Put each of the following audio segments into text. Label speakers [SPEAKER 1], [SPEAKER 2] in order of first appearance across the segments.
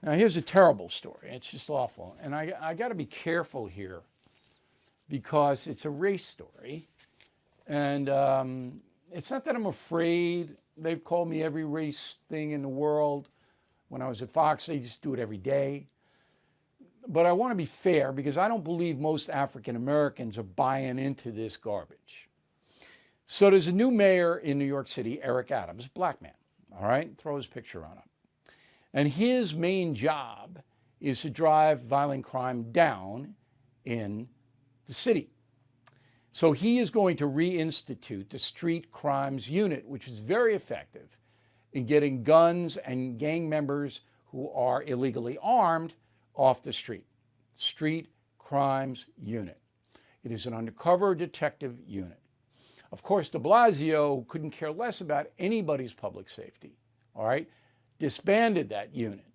[SPEAKER 1] Now, here's a terrible story. It's just awful. And I got to be careful here because it's a race story. And it's not that I'm afraid. They've called me every race thing in the world. When I was at Fox, they just do it every day. But I want to be fair because I don't believe most African Americans are buying into this garbage. So there's a new mayor in New York City, Eric Adams, black man. All right, throw his picture on up. And his main job is to drive violent crime down in the city. So he is going to reinstitute the street crimes unit, which is very effective in getting guns and gang members who are illegally armed off the street. Street crimes unit. It is an undercover detective unit. Of course, de Blasio couldn't care less about anybody's public safety, all right? Disbanded that unit,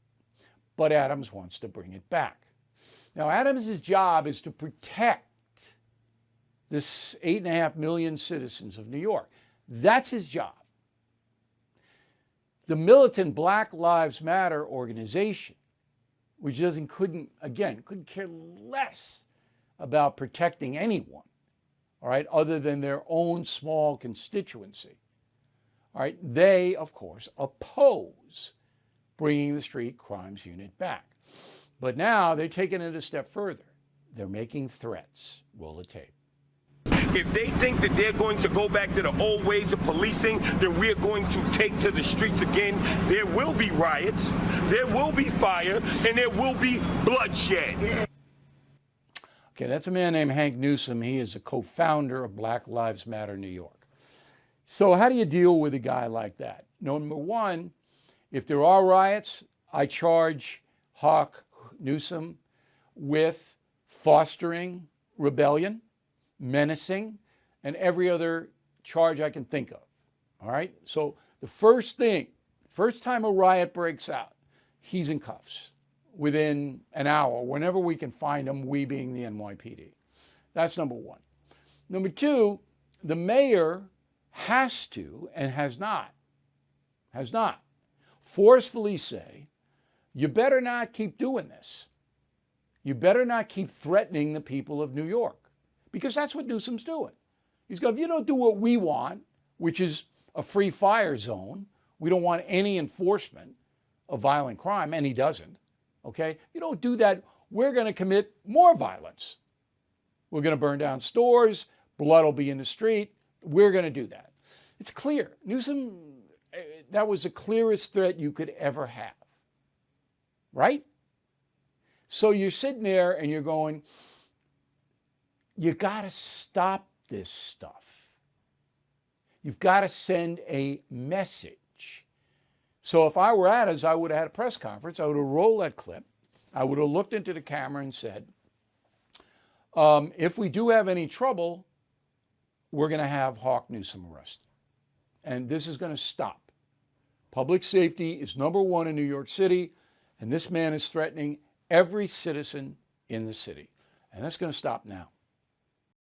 [SPEAKER 1] but Adams wants to bring it back. Now, Adams' job is to protect this 8.5 million citizens of New York. That's his job. The militant Black Lives Matter organization, which couldn't care less about protecting anyone, all right, other than their own small constituency. All right, they, of course, oppose bringing the street crimes unit back. But now they're taking it a step further. They're making threats. Roll the tape.
[SPEAKER 2] If they think that they're going to go back to the old ways of policing, then we're going to take to the streets again. There will be riots, there will be fire, and there will be bloodshed.
[SPEAKER 1] Okay, that's a man named Hank Newsom. He is a co-founder of Black Lives Matter New York. So how do you deal with a guy like that? Number one, if there are riots, I charge Hawk Newsom with fostering rebellion, menacing, and every other charge I can think of. All right? So the first time a riot breaks out, he's in cuffs within an hour, whenever we can find him, we being the NYPD. That's number one. Number two, the mayor has to, and has not forcefully say, you better not keep doing this. You better not keep threatening the people of New York. Because that's what Newsom's doing. He's going, if you don't do what we want, which is a free fire zone, we don't want any enforcement of violent crime, and he doesn't, okay? If you don't do that, we're going to commit more violence. We're going to burn down stores, blood will be in the street, we're going to do that. It's clear. Newsom, that was the clearest threat you could ever have, right? So you're sitting there and you're going, you got to stop this stuff. You've got to send a message. So if I were Adams, I would have had a press conference. I would have rolled that clip. I would have looked into the camera and said, if we do have any trouble, we're going to have Hawk Newsom arrested. And this is going to stop. Public safety is number one in New York City, and this man is threatening every citizen in the city. And that's going to stop now.